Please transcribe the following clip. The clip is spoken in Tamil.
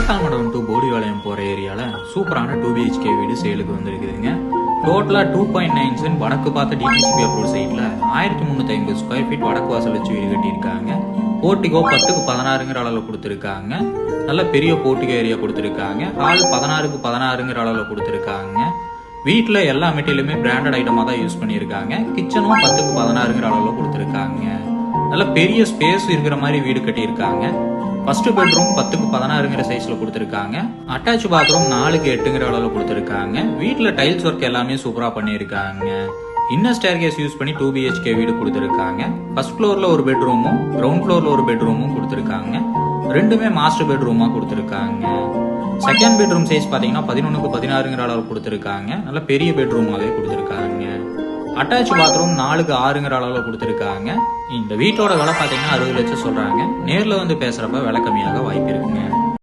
கொண்டக்கால்மடம் டு போடிவாளையம் போகிற ஏரியாவில் சூப்பரான 2BHK வீடு சேலுக்கு வந்திருக்குதுங்க. டோட்டலாக 2.9 சென்ட் வடக்கு பார்த்த டிடிசிபி அப்ரூவ் சைட்டில் 1350 ஸ்கொயர் ஃபீட் வடக்கு வாசல் வச்சு வீடு கட்டியிருக்காங்க. போர்ட்டிகோ 10க்கு 16ங்கிற அளவில் கொடுத்துருக்காங்க. நல்ல பெரிய போர்ட்டிகோ ஏரியா கொடுத்துருக்காங்க. ஹால் 16க்கு 16ங்கிற அளவில் கொடுத்துருக்காங்க. வீட்டில் எல்லா மெட்டீரியலுமே பிராண்டட் ஐட்டமாக தான் யூஸ் பண்ணியிருக்காங்க. கிச்சனும் 10க்கு 16ங்கிற அளவில் கொடுத்துருக்காங்க. நல்ல பெரிய ஸ்பேஸ் இருக்கிற மாதிரி வீடு கட்டியிருக்காங்க. ஃபர்ஸ்ட் பெட்ரூம் 10க்கு 16ங்கிற சைஸ்ல கொடுத்துருக்காங்க. அட்டாச் பாத்ரூம் 4க்கு 8ங்கிற அளவில் கொடுத்துருக்காங்க. வீட்டில் டைல்ஸ் ஒர்க் எல்லாமே சூப்பரா பண்ணியிருக்காங்க. இன்னர் ஸ்டேர்கேஸ் யூஸ் பண்ணி 2BHK வீடு கொடுத்துருக்காங்க. ஃபர்ஸ்ட் ஃப்ளோர்ல ஒரு பெட்ரூமும் கிரவுண்ட் ஃப்ளோர்ல ஒரு பெட்ரூமும் கொடுத்துருக்காங்க. ரெண்டுமே மாஸ்டர் பெட்ரூமா கொடுத்துருக்காங்க. செகண்ட் பெட்ரூம் சைஸ் பாத்தீங்கன்னா 11க்கு 16ங்கிற அளவு கொடுத்துருக்காங்க. நல்ல பெரிய பெட்ரூமாவே கொடுத்துருக்காங்க. அட்டாச் பாத்ரூம் 4க்கு 6ங்கிற அளவில் கொடுத்துருக்காங்க. இந்த வீட்டோட விலை பாத்தீங்கன்னா 60 லட்சம் சொல்றாங்க. நேர்ல வந்து பேசுறப்ப விலை கம்மியாக வாய்ப்பு இருக்குங்க.